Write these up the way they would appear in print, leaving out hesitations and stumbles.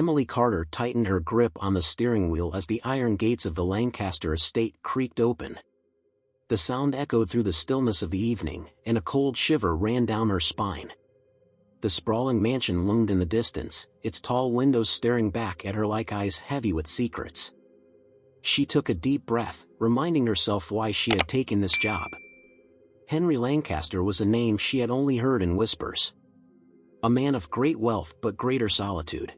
Emily Carter tightened her grip on the steering wheel as the iron gates of the Lancaster estate creaked open. The sound echoed through the stillness of the evening, and a cold shiver ran down her spine. The sprawling mansion loomed in the distance, its tall windows staring back at her like eyes heavy with secrets. She took a deep breath, reminding herself why she had taken this job. Henry Lancaster was a name she had only heard in whispers. A man of great wealth but greater solitude.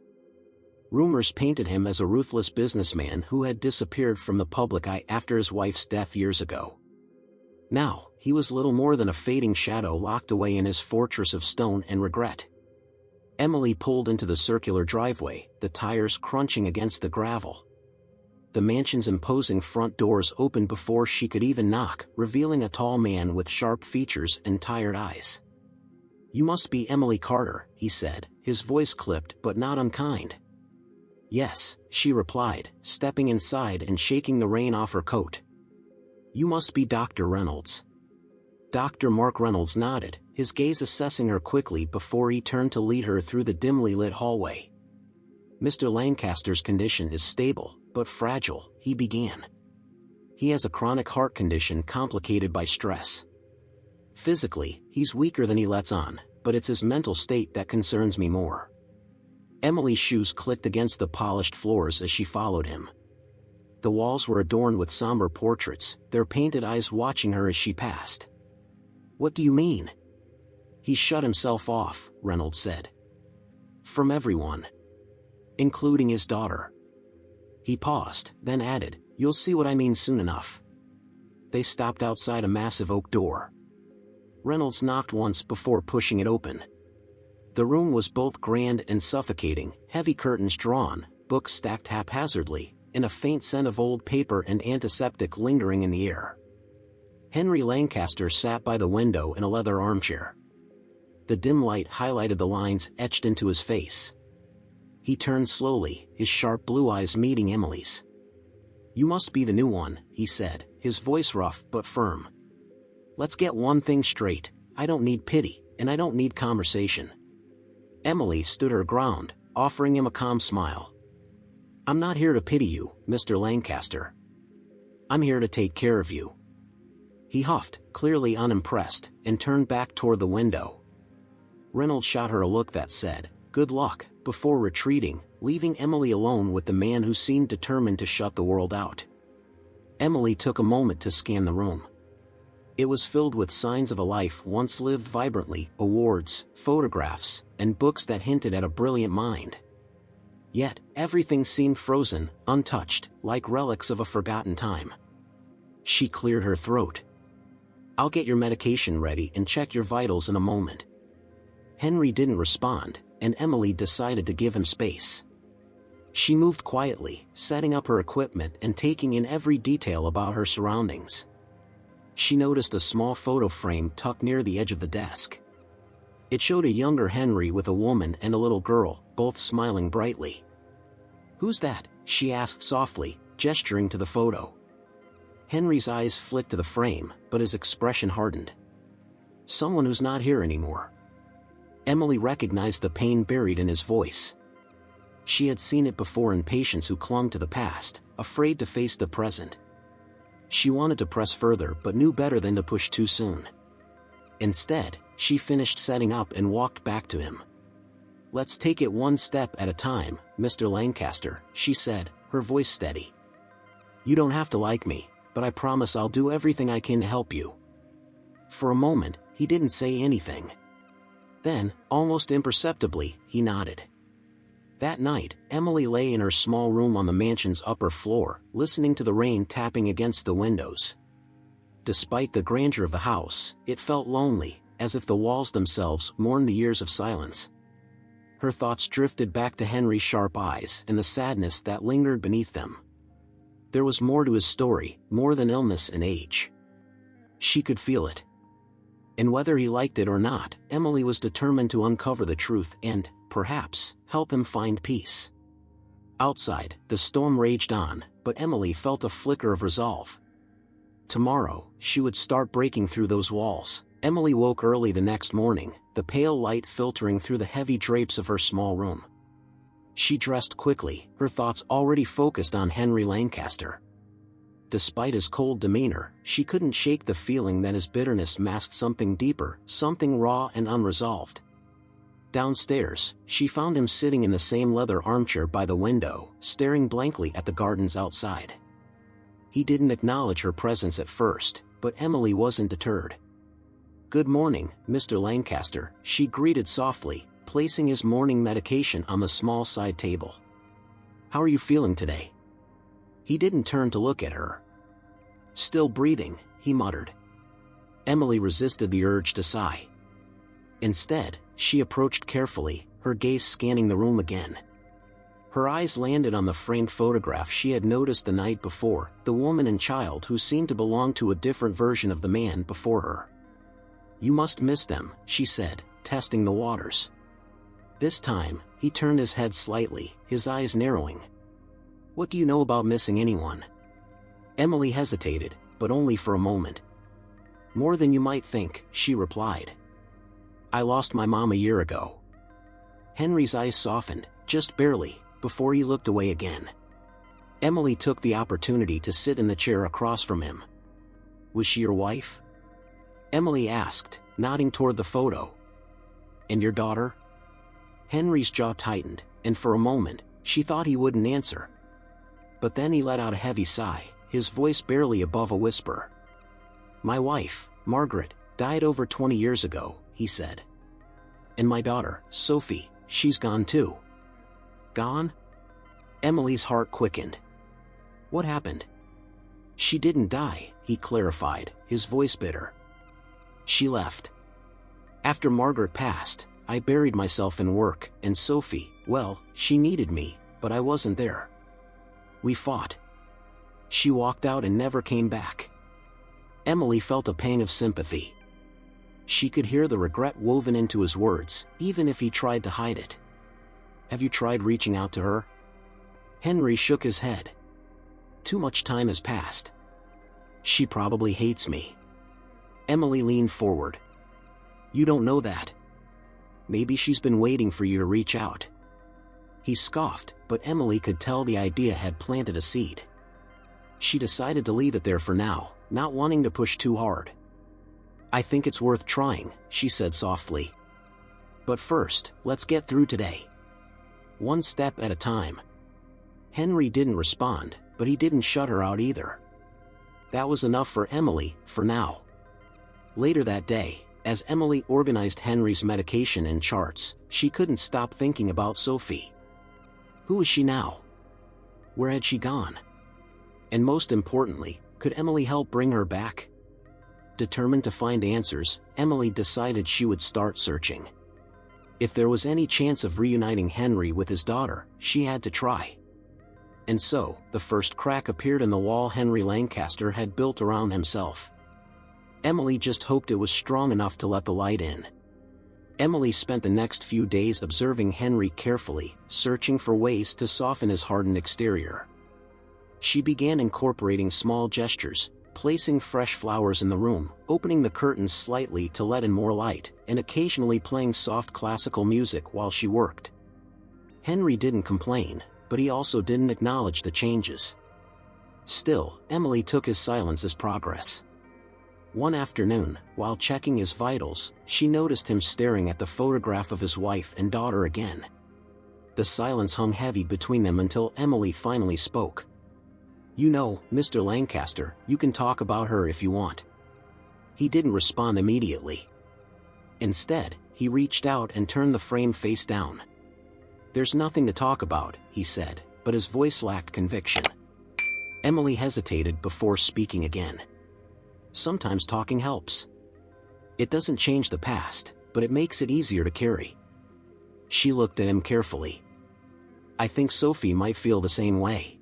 Rumors painted him as a ruthless businessman who had disappeared from the public eye after his wife's death years ago. Now, he was little more than a fading shadow locked away in his fortress of stone and regret. Emily pulled into the circular driveway, the tires crunching against the gravel. The mansion's imposing front doors opened before she could even knock, revealing a tall man with sharp features and tired eyes. "You must be Emily Carter," he said, his voice clipped but not unkind. "Yes," she replied, stepping inside and shaking the rain off her coat. "You must be Dr. Reynolds." Dr. Mark Reynolds nodded, his gaze assessing her quickly before he turned to lead her through the dimly lit hallway. "Mr. Lancaster's condition is stable, but fragile," he began. "He has a chronic heart condition complicated by stress. Physically, he's weaker than he lets on, but it's his mental state that concerns me more." Emily's shoes clicked against the polished floors as she followed him. The walls were adorned with somber portraits, their painted eyes watching her as she passed. "What do you mean?" "He shut himself off," Reynolds said. "From everyone. Including his daughter." He paused, then added, "You'll see what I mean soon enough." They stopped outside a massive oak door. Reynolds knocked once before pushing it open. The room was both grand and suffocating, heavy curtains drawn, books stacked haphazardly, and a faint scent of old paper and antiseptic lingering in the air. Henry Lancaster sat by the window in a leather armchair. The dim light highlighted the lines etched into his face. He turned slowly, his sharp blue eyes meeting Emily's. "You must be the new one," he said, his voice rough but firm. "Let's get one thing straight, I don't need pity, and I don't need conversation." Emily stood her ground, offering him a calm smile. "I'm not here to pity you, Mr. Lancaster. I'm here to take care of you." He huffed, clearly unimpressed, and turned back toward the window. Reynolds shot her a look that said, "Good luck," before retreating, leaving Emily alone with the man who seemed determined to shut the world out. Emily took a moment to scan the room. It was filled with signs of a life once lived vibrantly, awards, photographs, and books that hinted at a brilliant mind. Yet, everything seemed frozen, untouched, like relics of a forgotten time. She cleared her throat. "I'll get your medication ready and check your vitals in a moment." Henry didn't respond, and Emily decided to give him space. She moved quietly, setting up her equipment and taking in every detail about her surroundings. She noticed a small photo frame tucked near the edge of the desk. It showed a younger Henry with a woman and a little girl, both smiling brightly. "Who's that?" she asked softly, gesturing to the photo. Henry's eyes flicked to the frame, but his expression hardened. "Someone who's not here anymore." Emily recognized the pain buried in his voice. She had seen it before in patients who clung to the past, afraid to face the present. She wanted to press further but knew better than to push too soon. Instead, she finished setting up and walked back to him. "Let's take it one step at a time, Mr. Lancaster," she said, her voice steady. "You don't have to like me, but I promise I'll do everything I can to help you." For a moment, he didn't say anything. Then, almost imperceptibly, he nodded. That night, Emily lay in her small room on the mansion's upper floor, listening to the rain tapping against the windows. Despite the grandeur of the house, it felt lonely, as if the walls themselves mourned the years of silence. Her thoughts drifted back to Henry's sharp eyes and the sadness that lingered beneath them. There was more to his story, more than illness and age. She could feel it. And whether he liked it or not, Emily was determined to uncover the truth and, perhaps, help him find peace. Outside, the storm raged on, but Emily felt a flicker of resolve. Tomorrow, she would start breaking through those walls. Emily woke early the next morning, the pale light filtering through the heavy drapes of her small room. She dressed quickly, her thoughts already focused on Henry Lancaster. Despite his cold demeanor, she couldn't shake the feeling that his bitterness masked something deeper, something raw and unresolved. Downstairs, she found him sitting in the same leather armchair by the window, staring blankly at the gardens outside. He didn't acknowledge her presence at first, but Emily wasn't deterred. "Good morning, Mr. Lancaster," she greeted softly, placing his morning medication on the small side table. "How are you feeling today?" He didn't turn to look at her. "Still breathing," he muttered. Emily resisted the urge to sigh. Instead, she approached carefully, her gaze scanning the room again. Her eyes landed on the framed photograph she had noticed the night before, the woman and child who seemed to belong to a different version of the man before her. "You must miss them," she said, testing the waters. This time, he turned his head slightly, his eyes narrowing. "What do you know about missing anyone?" Emily hesitated, but only for a moment. "More than you might think," she replied. "I lost my mom a year ago." Henry's eyes softened, just barely, before he looked away again. Emily took the opportunity to sit in the chair across from him. "Was she your wife?" Emily asked, nodding toward the photo. "And your daughter?" Henry's jaw tightened, and for a moment, she thought he wouldn't answer. But then he let out a heavy sigh, his voice barely above a whisper. "My wife, Margaret, died over 20 years ago," he said. "And my daughter, Sophie, she's gone too." "Gone?" Emily's heart quickened. "What happened?" "She didn't die," he clarified, his voice bitter. "She left. After Margaret passed, I buried myself in work, and Sophie, well, she needed me, but I wasn't there. We fought. She walked out and never came back." Emily felt a pang of sympathy. She could hear the regret woven into his words, even if he tried to hide it. "Have you tried reaching out to her?" Henry shook his head. "Too much time has passed. She probably hates me." Emily leaned forward. "You don't know that. Maybe she's been waiting for you to reach out." He scoffed, but Emily could tell the idea had planted a seed. She decided to leave it there for now, not wanting to push too hard. "I think it's worth trying," she said softly. "But first, let's get through today. One step at a time." Henry didn't respond, but he didn't shut her out either. That was enough for Emily, for now. Later that day, as Emily organized Henry's medication and charts, she couldn't stop thinking about Sophie. Who was she now? Where had she gone? And most importantly, could Emily help bring her back? Determined to find answers, Emily decided she would start searching. If there was any chance of reuniting Henry with his daughter, she had to try. And so, the first crack appeared in the wall Henry Lancaster had built around himself. Emily just hoped it was strong enough to let the light in. Emily spent the next few days observing Henry carefully, searching for ways to soften his hardened exterior. She began incorporating small gestures, placing fresh flowers in the room, opening the curtains slightly to let in more light, and occasionally playing soft classical music while she worked. Henry didn't complain, but he also didn't acknowledge the changes. Still, Emily took his silence as progress. One afternoon, while checking his vitals, she noticed him staring at the photograph of his wife and daughter again. The silence hung heavy between them until Emily finally spoke. "You know, Mr. Lancaster, you can talk about her if you want." He didn't respond immediately. Instead, he reached out and turned the frame face down. "There's nothing to talk about," he said, but his voice lacked conviction. Emily hesitated before speaking again. "Sometimes talking helps. It doesn't change the past, but it makes it easier to carry." She looked at him carefully. "I think Sophie might feel the same way."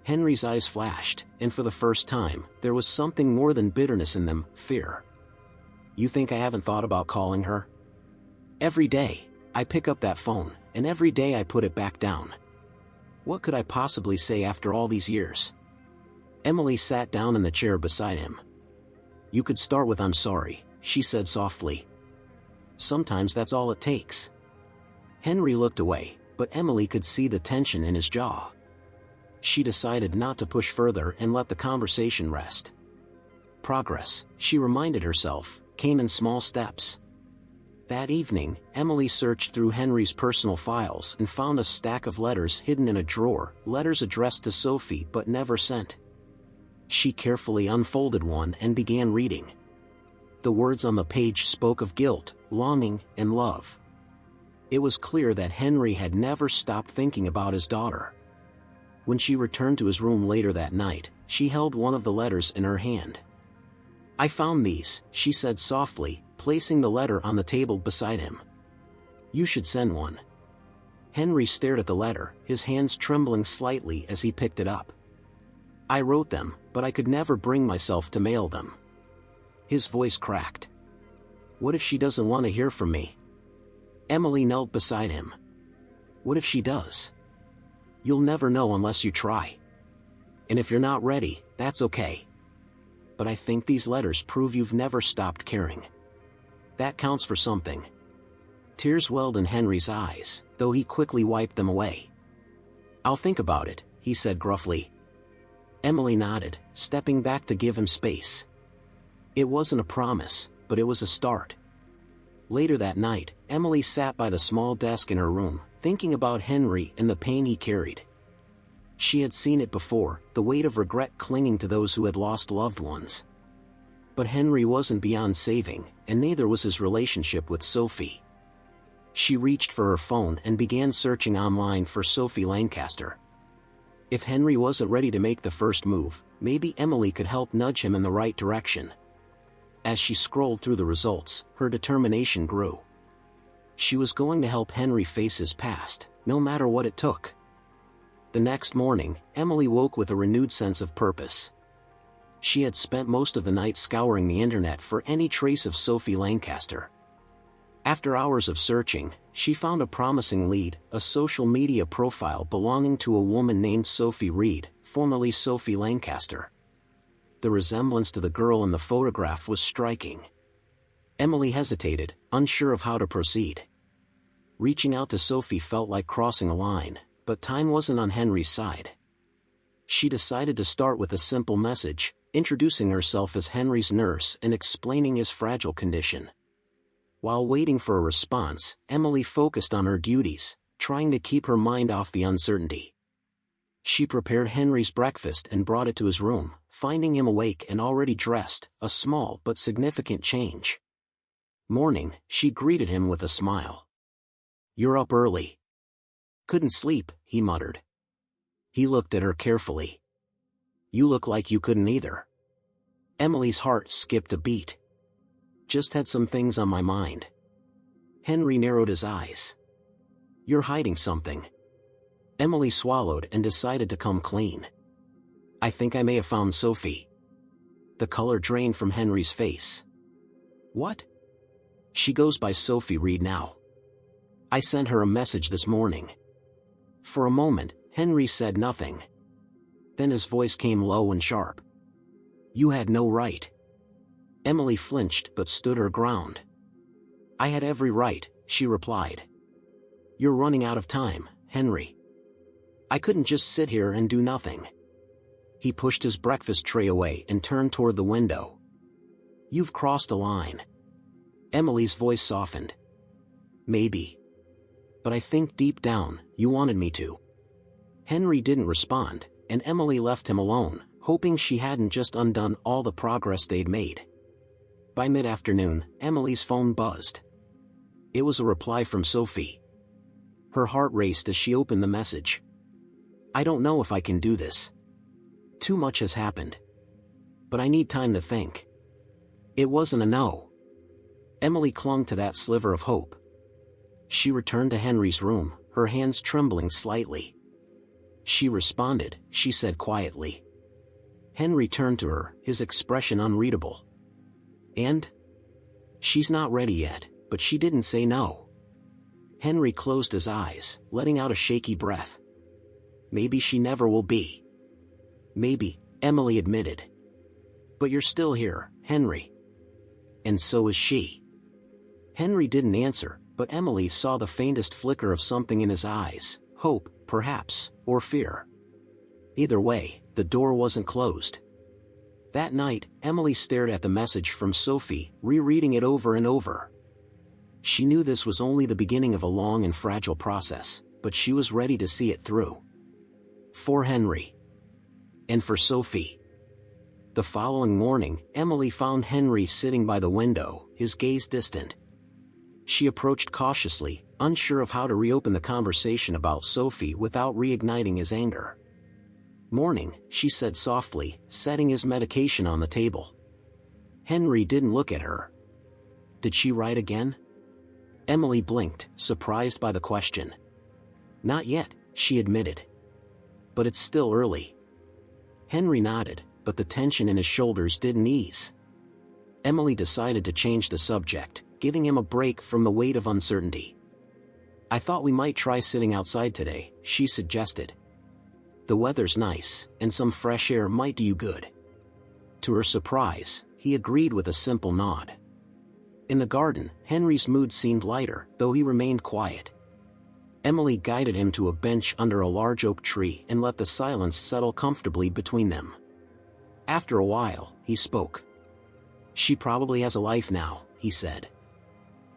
Henry's eyes flashed, and for the first time, there was something more than bitterness in them, fear. "You think I haven't thought about calling her?" "Every day, I pick up that phone, and every day I put it back down. What could I possibly say after all these years?" Emily sat down in the chair beside him. "You could start with 'I'm sorry,'" she said softly. "Sometimes that's all it takes." Henry looked away, but Emily could see the tension in his jaw. She decided not to push further and let the conversation rest. Progress, she reminded herself, came in small steps. That evening, Emily searched through Henry's personal files and found a stack of letters hidden in a drawer, letters addressed to Sophie but never sent. She carefully unfolded one and began reading. The words on the page spoke of guilt, longing, and love. It was clear that Henry had never stopped thinking about his daughter. When she returned to his room later that night, she held one of the letters in her hand. "I found these," she said softly, placing the letter on the table beside him. "You should send one." Henry stared at the letter, his hands trembling slightly as he picked it up. "I wrote them, but I could never bring myself to mail them." His voice cracked. "What if she doesn't want to hear from me?" Emily knelt beside him. "What if she does? You'll never know unless you try. And if you're not ready, that's okay. But I think these letters prove you've never stopped caring. That counts for something." Tears welled in Henry's eyes, though he quickly wiped them away. "I'll think about it," he said gruffly. Emily nodded, stepping back to give him space. It wasn't a promise, but it was a start. Later that night, Emily sat by the small desk in her room, thinking about Henry and the pain he carried. She had seen it before, the weight of regret clinging to those who had lost loved ones. But Henry wasn't beyond saving, and neither was his relationship with Sophie. She reached for her phone and began searching online for Sophie Lancaster. If Henry wasn't ready to make the first move, maybe Emily could help nudge him in the right direction. As she scrolled through the results, her determination grew. She was going to help Henry face his past, no matter what it took. The next morning, Emily woke with a renewed sense of purpose. She had spent most of the night scouring the internet for any trace of Sophie Lancaster. After hours of searching, she found a promising lead, a social media profile belonging to a woman named Sophie Reed, formerly Sophie Lancaster. The resemblance to the girl in the photograph was striking. Emily hesitated, unsure of how to proceed. Reaching out to Sophie felt like crossing a line, but time wasn't on Henry's side. She decided to start with a simple message, introducing herself as Henry's nurse and explaining his fragile condition. While waiting for a response, Emily focused on her duties, trying to keep her mind off the uncertainty. She prepared Henry's breakfast and brought it to his room, finding him awake and already dressed, a small but significant change. Morning, she greeted him with a smile. "You're up early." "Couldn't sleep," he muttered. He looked at her carefully. "You look like you couldn't either." Emily's heart skipped a beat. "Just had some things on my mind." Henry narrowed his eyes. "You're hiding something." Emily swallowed and decided to come clean. "I think I may have found Sophie." The color drained from Henry's face. "What?" "She goes by Sophie Reed now. I sent her a message this morning." For a moment, Henry said nothing. Then his voice came low and sharp. "You had no right." Emily flinched but stood her ground. "I had every right," she replied. "You're running out of time, Henry. I couldn't just sit here and do nothing." He pushed his breakfast tray away and turned toward the window. "You've crossed a line." Emily's voice softened. "Maybe. But I think deep down, you wanted me to." Henry didn't respond, and Emily left him alone, hoping she hadn't just undone all the progress they'd made. By mid-afternoon, Emily's phone buzzed. It was a reply from Sophie. Her heart raced as she opened the message. "I don't know if I can do this. Too much has happened. But I need time to think." It wasn't a no. Emily clung to that sliver of hope. She returned to Henry's room, her hands trembling slightly. "She responded," she said quietly. Henry turned to her, his expression unreadable. "And? She's not ready yet, but she didn't say no." Henry closed his eyes, letting out a shaky breath. "Maybe she never will be." "Maybe," Emily admitted. "But you're still here, Henry. And so is she." Henry didn't answer, but Emily saw the faintest flicker of something in his eyes, hope, perhaps, or fear. Either way, the door wasn't closed. That night, Emily stared at the message from Sophie, rereading it over and over. She knew this was only the beginning of a long and fragile process, but she was ready to see it through. For Henry. And for Sophie. The following morning, Emily found Henry sitting by the window, his gaze distant. She approached cautiously, unsure of how to reopen the conversation about Sophie without reigniting his anger. "Morning," she said softly, setting his medication on the table. Henry didn't look at her. Did she write again? Emily blinked, surprised by the question. Not yet, she admitted. But it's still early. Henry nodded, but the tension in his shoulders didn't ease. Emily decided to change the subject, giving him a break from the weight of uncertainty. "I thought we might try sitting outside today," she suggested. "The weather's nice, and some fresh air might do you good." To her surprise, he agreed with a simple nod. In the garden, Henry's mood seemed lighter, though he remained quiet. Emily guided him to a bench under a large oak tree and let the silence settle comfortably between them. After a while, he spoke. "She probably has a life now," he said.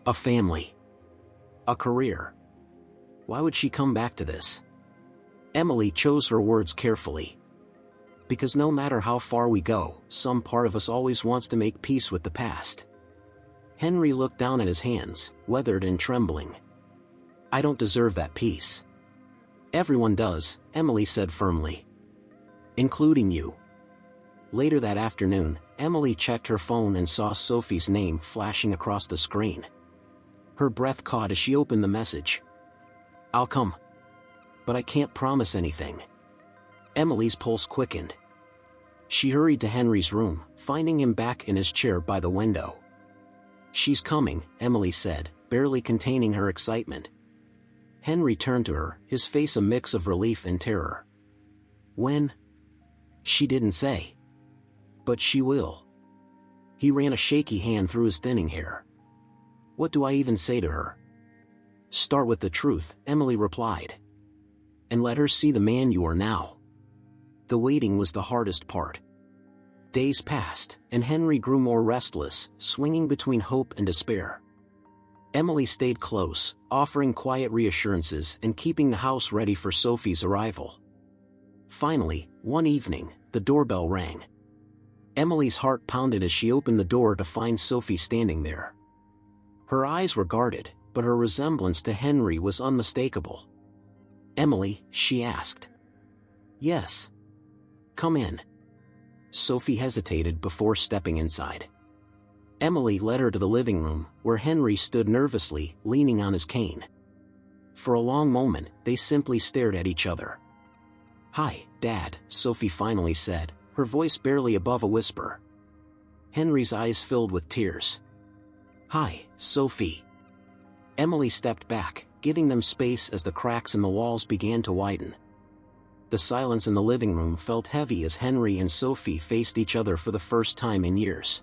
"A family. A career. Why would she come back to this?" Emily chose her words carefully. "Because no matter how far we go, some part of us always wants to make peace with the past." Henry looked down at his hands, weathered and trembling. "I don't deserve that peace." "Everyone does," Emily said firmly. "Including you." Later that afternoon, Emily checked her phone and saw Sophie's name flashing across the screen. Her breath caught as she opened the message. "I'll come. But I can't promise anything." Emily's pulse quickened. She hurried to Henry's room, finding him back in his chair by the window. "She's coming," Emily said, barely containing her excitement. Henry turned to her, his face a mix of relief and terror. "When?" "She didn't say. But she will." He ran a shaky hand through his thinning hair. "What do I even say to her?" "Start with the truth," Emily replied. "And let her see the man you are now." The waiting was the hardest part. Days passed, and Henry grew more restless, swinging between hope and despair. Emily stayed close, offering quiet reassurances and keeping the house ready for Sophie's arrival. Finally, one evening, the doorbell rang. Emily's heart pounded as she opened the door to find Sophie standing there. Her eyes were guarded, but her resemblance to Henry was unmistakable. "Emily?" she asked. "Yes." "Come in." Sophie hesitated before stepping inside. Emily led her to the living room, where Henry stood nervously, leaning on his cane. For a long moment, they simply stared at each other. "Hi, Dad," Sophie finally said, her voice barely above a whisper. Henry's eyes filled with tears. "Hi, Sophie." Emily stepped back, giving them space as the cracks in the walls began to widen. The silence in the living room felt heavy as Henry and Sophie faced each other for the first time in years.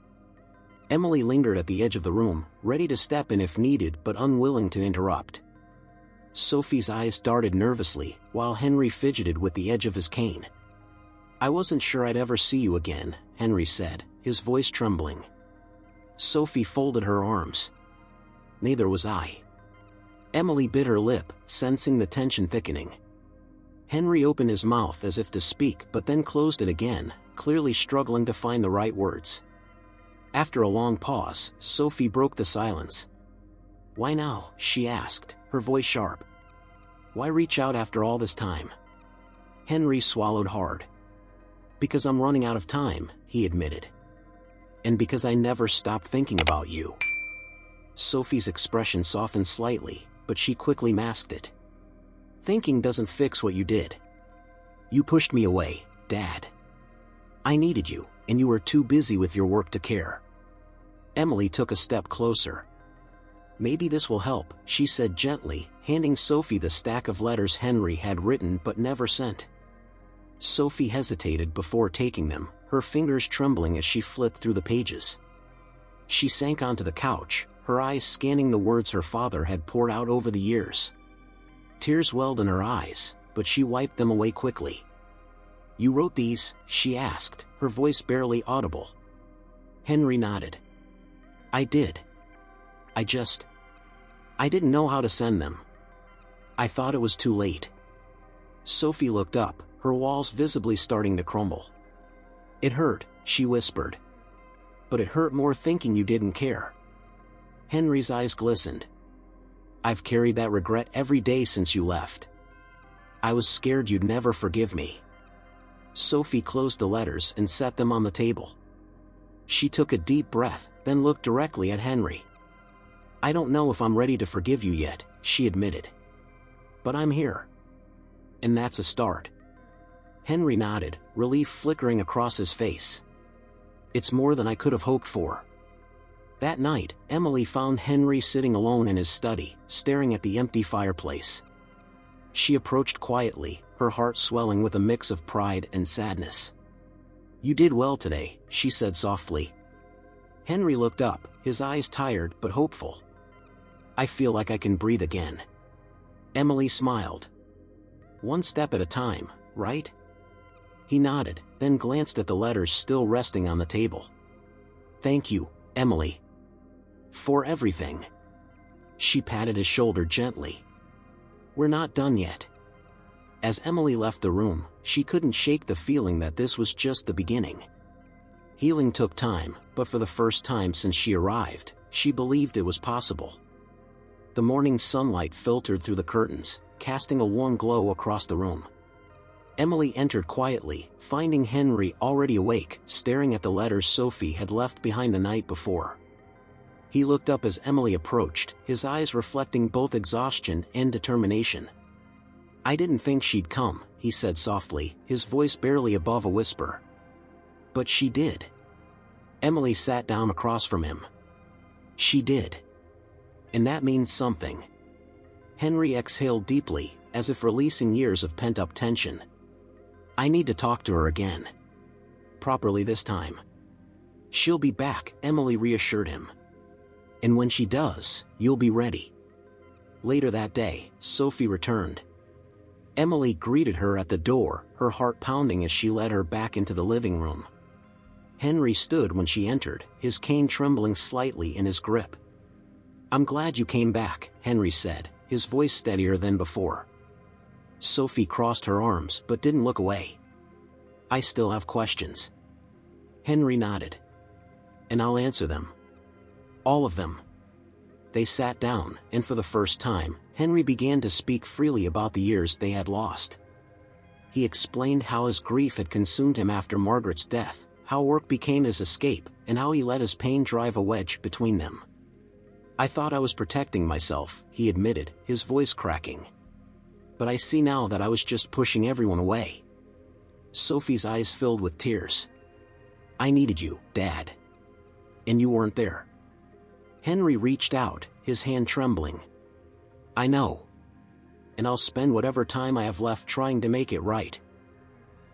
Emily lingered at the edge of the room, ready to step in if needed but unwilling to interrupt. Sophie's eyes darted nervously, while Henry fidgeted with the edge of his cane. "I wasn't sure I'd ever see you again," Henry said, his voice trembling. Sophie folded her arms. "Neither was I." Emily bit her lip, sensing the tension thickening. Henry opened his mouth as if to speak but then closed it again, clearly struggling to find the right words. After a long pause, Sophie broke the silence. "Why now?" she asked, her voice sharp. "Why reach out after all this time?" Henry swallowed hard. "Because I'm running out of time," he admitted. "And because I never stopped thinking about you." Sophie's expression softened slightly, but she quickly masked it. "Thinking doesn't fix what you did. You pushed me away, Dad. I needed you, and you were too busy with your work to care." Emily took a step closer. "Maybe this will help," she said gently, handing Sophie the stack of letters Henry had written but never sent. Sophie hesitated before taking them, her fingers trembling as she flipped through the pages. She sank onto the couch, her eyes scanning the words her father had poured out over the years. Tears welled in her eyes, but she wiped them away quickly. "You wrote these?" she asked, her voice barely audible. Henry nodded. "I did. I didn't know how to send them. I thought it was too late." Sophie looked up, her walls visibly starting to crumble. "It hurt," she whispered. "But it hurt more thinking you didn't care." Henry's eyes glistened. "I've carried that regret every day since you left. I was scared you'd never forgive me." Sophie closed the letters and set them on the table. She took a deep breath, then looked directly at Henry. "I don't know if I'm ready to forgive you yet," she admitted. "But I'm here. And that's a start." Henry nodded, relief flickering across his face. "It's more than I could have hoped for." That night, Emily found Henry sitting alone in his study, staring at the empty fireplace. She approached quietly, her heart swelling with a mix of pride and sadness. "You did well today," she said softly. Henry looked up, his eyes tired but hopeful. "I feel like I can breathe again." Emily smiled. "One step at a time, right?" He nodded, then glanced at the letters still resting on the table. "Thank you, Emily. For everything." She patted his shoulder gently. "We're not done yet." As Emily left the room, she couldn't shake the feeling that this was just the beginning. Healing took time, but for the first time since she arrived, she believed it was possible. The morning sunlight filtered through the curtains, casting a warm glow across the room. Emily entered quietly, finding Henry already awake, staring at the letters Sophie had left behind the night before. He looked up as Emily approached, his eyes reflecting both exhaustion and determination. "I didn't think she'd come," he said softly, his voice barely above a whisper. "But she did." Emily sat down across from him. "She did. And that means something." Henry exhaled deeply, as if releasing years of pent-up tension. "I need to talk to her again. Properly this time." "She'll be back," Emily reassured him. "And when she does, you'll be ready." Later that day, Sophie returned. Emily greeted her at the door, her heart pounding as she led her back into the living room. Henry stood when she entered, his cane trembling slightly in his grip. "I'm glad you came back," Henry said, his voice steadier than before. Sophie crossed her arms but didn't look away. "I still have questions." Henry nodded. "And I'll answer them. All of them." They sat down, and for the first time, Henry began to speak freely about the years they had lost. He explained how his grief had consumed him after Margaret's death, how work became his escape, and how he let his pain drive a wedge between them. "I thought I was protecting myself," he admitted, his voice cracking. "But I see now that I was just pushing everyone away." Sophie's eyes filled with tears. "I needed you, Dad. And you weren't there." Henry reached out, his hand trembling. "I know. And I'll spend whatever time I have left trying to make it right."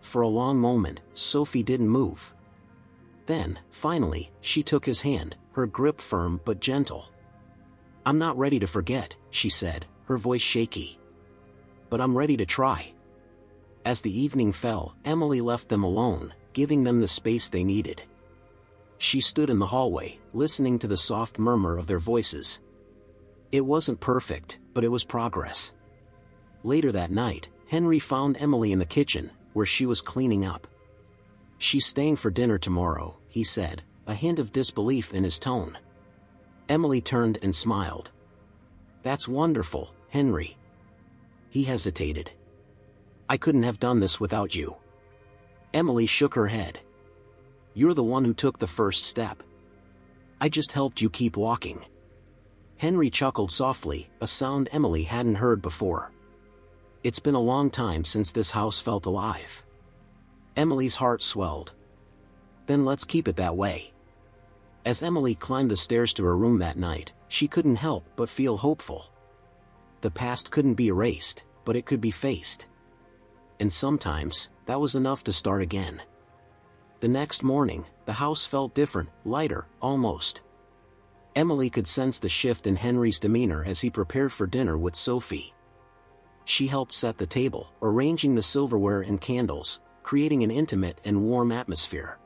For a long moment, Sophie didn't move. Then, finally, she took his hand, her grip firm but gentle. "I'm not ready to forget," she said, her voice shaky. "But I'm ready to try." As the evening fell, Emily left them alone, giving them the space they needed. She stood in the hallway, listening to the soft murmur of their voices. It wasn't perfect, but it was progress. Later that night, Henry found Emily in the kitchen, where she was cleaning up. "She's staying for dinner tomorrow," he said, a hint of disbelief in his tone. Emily turned and smiled. "That's wonderful, Henry." He hesitated. "I couldn't have done this without you." Emily shook her head. "You're the one who took the first step. I just helped you keep walking." Henry chuckled softly, a sound Emily hadn't heard before. "It's been a long time since this house felt alive." Emily's heart swelled. "Then let's keep it that way." As Emily climbed the stairs to her room that night, she couldn't help but feel hopeful. The past couldn't be erased, but it could be faced. And sometimes, that was enough to start again. The next morning, the house felt different, lighter, almost. Emily could sense the shift in Henry's demeanor as he prepared for dinner with Sophie. She helped set the table, arranging the silverware and candles, creating an intimate and warm atmosphere.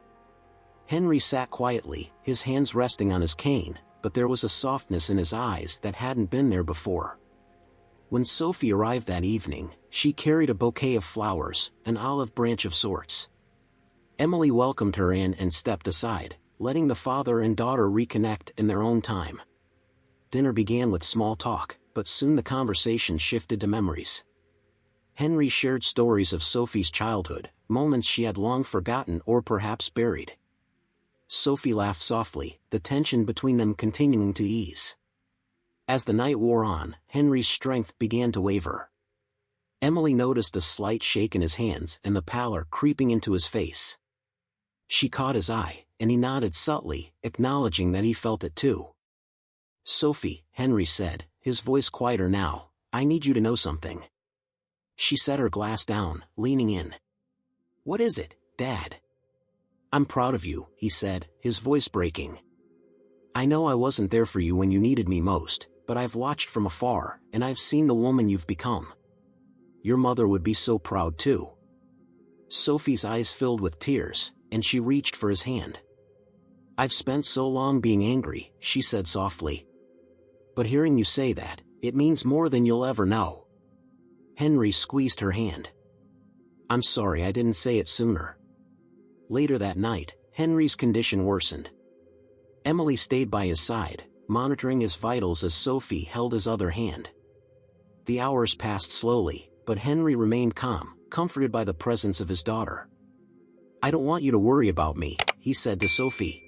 Henry sat quietly, his hands resting on his cane, but there was a softness in his eyes that hadn't been there before. When Sophie arrived that evening, she carried a bouquet of flowers, an olive branch of sorts. Emily welcomed her in and stepped aside, letting the father and daughter reconnect in their own time. Dinner began with small talk, but soon the conversation shifted to memories. Henry shared stories of Sophie's childhood, moments she had long forgotten or perhaps buried. Sophie laughed softly, the tension between them continuing to ease. As the night wore on, Henry's strength began to waver. Emily noticed the slight shake in his hands and the pallor creeping into his face. She caught his eye, and he nodded subtly, acknowledging that he felt it too. "Sophie," Henry said, his voice quieter now, "I need you to know something." She set her glass down, leaning in. "What is it, Dad?" "I'm proud of you," he said, his voice breaking. "I know I wasn't there for you when you needed me most, but I've watched from afar, and I've seen the woman you've become. Your mother would be so proud too." Sophie's eyes filled with tears, and she reached for his hand. "I've spent so long being angry," she said softly. "But hearing you say that, it means more than you'll ever know." Henry squeezed her hand. "I'm sorry I didn't say it sooner." Later that night, Henry's condition worsened. Emily stayed by his side, monitoring his vitals as Sophie held his other hand. The hours passed slowly, but Henry remained calm, comforted by the presence of his daughter. "I don't want you to worry about me," he said to Sophie.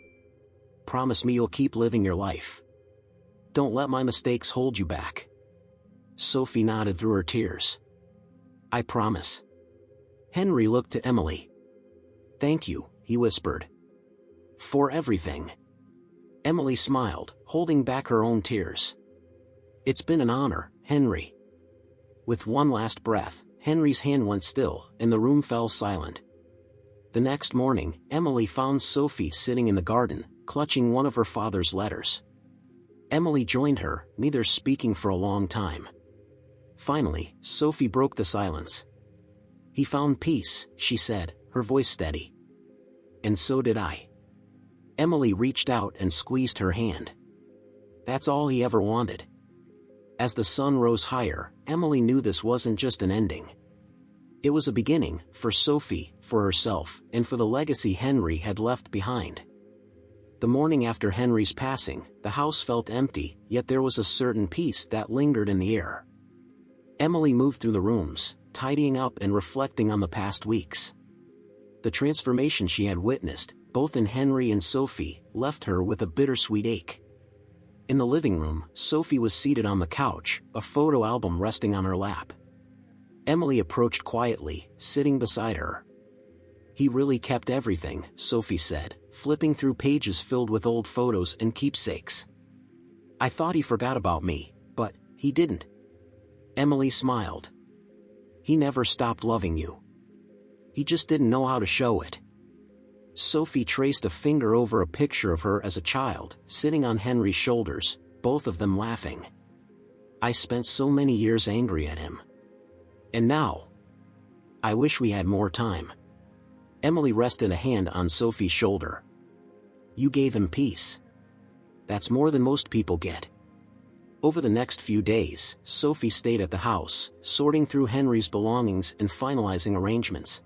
"Promise me you'll keep living your life. Don't let my mistakes hold you back." Sophie nodded through her tears. "I promise." Henry looked to Emily. "Thank you," he whispered. "For everything." Emily smiled, holding back her own tears. "It's been an honor, Henry." With one last breath, Henry's hand went still, and the room fell silent. The next morning, Emily found Sophie sitting in the garden, clutching one of her father's letters. Emily joined her, neither speaking for a long time. Finally, Sophie broke the silence. "He found peace," she said, her voice steady. "And so did I." Emily reached out and squeezed her hand. That's all he ever wanted. As the sun rose higher, Emily knew this wasn't just an ending. It was a beginning, for Sophie, for herself, and for the legacy Henry had left behind. The morning after Henry's passing, the house felt empty, yet there was a certain peace that lingered in the air. Emily moved through the rooms, tidying up and reflecting on the past weeks. The transformation she had witnessed, both in Henry and Sophie, left her with a bittersweet ache. In the living room, Sophie was seated on the couch, a photo album resting on her lap. Emily approached quietly, sitting beside her. "He really kept everything," Sophie said, flipping through pages filled with old photos and keepsakes. "I thought he forgot about me, but he didn't." Emily smiled. "He never stopped loving you. He just didn't know how to show it." Sophie traced a finger over a picture of her as a child, sitting on Henry's shoulders, both of them laughing. "I spent so many years angry at him. And now, I wish we had more time." Emily rested a hand on Sophie's shoulder. "You gave him peace. That's more than most people get." Over the next few days, Sophie stayed at the house, sorting through Henry's belongings and finalizing arrangements.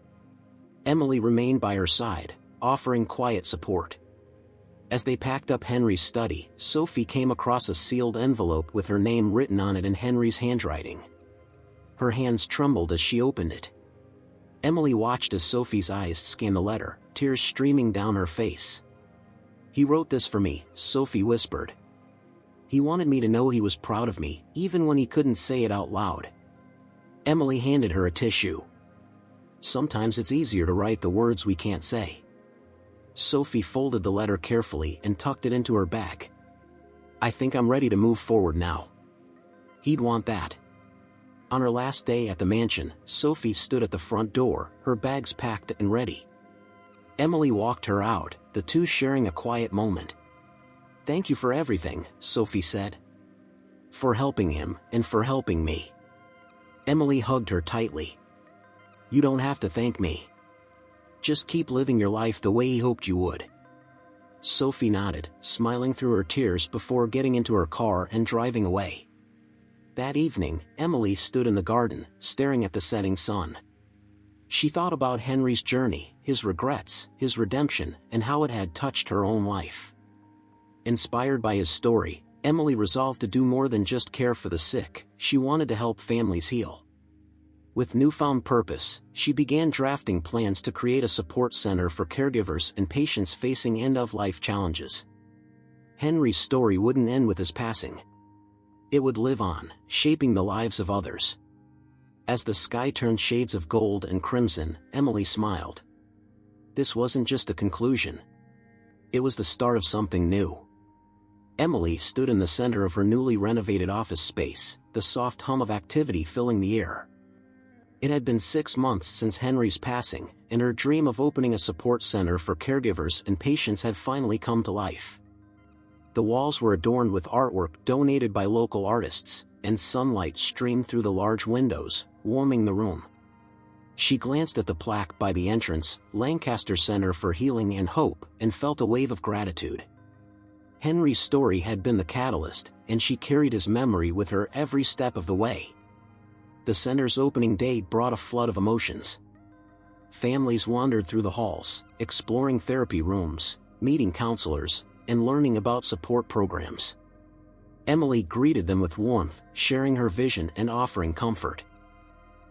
Emily remained by her side, offering quiet support. As they packed up Henry's study, Sophie came across a sealed envelope with her name written on it in Henry's handwriting. Her hands trembled as she opened it. Emily watched as Sophie's eyes scanned the letter, tears streaming down her face. "He wrote this for me," Sophie whispered. "He wanted me to know he was proud of me, even when he couldn't say it out loud." Emily handed her a tissue. "Sometimes it's easier to write the words we can't say." Sophie folded the letter carefully and tucked it into her bag. "I think I'm ready to move forward now." He'd want that. On her last day at the mansion, Sophie stood at the front door, her bags packed and ready. Emily walked her out, the two sharing a quiet moment. "Thank you for everything," Sophie said. "For helping him, and for helping me." Emily hugged her tightly. "You don't have to thank me. Just keep living your life the way he hoped you would." Sophie nodded, smiling through her tears before getting into her car and driving away. That evening, Emily stood in the garden, staring at the setting sun. She thought about Henry's journey, his regrets, his redemption, and how it had touched her own life. Inspired by his story, Emily resolved to do more than just care for the sick. She wanted to help families heal. With newfound purpose, she began drafting plans to create a support center for caregivers and patients facing end-of-life challenges. Henry's story wouldn't end with his passing. It would live on, shaping the lives of others. As the sky turned shades of gold and crimson, Emily smiled. This wasn't just a conclusion. It was the start of something new. Emily stood in the center of her newly renovated office space, the soft hum of activity filling the air. It had been 6 months since Henry's passing, and her dream of opening a support center for caregivers and patients had finally come to life. The walls were adorned with artwork donated by local artists, and sunlight streamed through the large windows, warming the room. She glanced at the plaque by the entrance, Lancaster Center for Healing and Hope, and felt a wave of gratitude. Henry's story had been the catalyst, and she carried his memory with her every step of the way. The center's opening day brought a flood of emotions. Families wandered through the halls, exploring therapy rooms, meeting counselors, and learning about support programs. Emily greeted them with warmth, sharing her vision and offering comfort.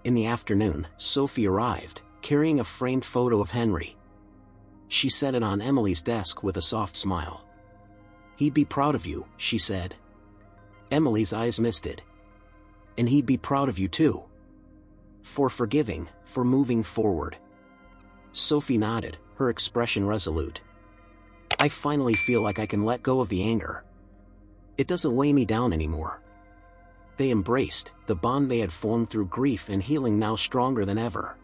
In the afternoon, Sophie arrived, carrying a framed photo of Henry. She set it on Emily's desk with a soft smile. "He'd be proud of you," she said. Emily's eyes misted. "And he'd be proud of you too. For forgiving, for moving forward." Sophie nodded, her expression resolute. "I finally feel like I can let go of the anger. It doesn't weigh me down anymore." They embraced, the bond they had formed through grief and healing now stronger than ever.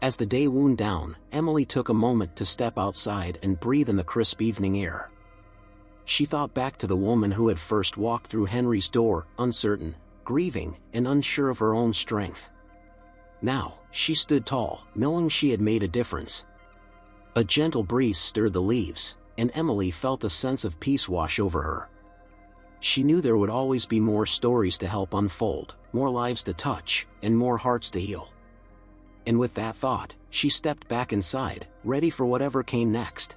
As the day wound down, Emily took a moment to step outside and breathe in the crisp evening air. She thought back to the woman who had first walked through Henry's door, uncertain, grieving, and unsure of her own strength. Now, she stood tall, knowing she had made a difference. A gentle breeze stirred the leaves, and Emily felt a sense of peace wash over her. She knew there would always be more stories to help unfold, more lives to touch, and more hearts to heal. And with that thought, she stepped back inside, ready for whatever came next.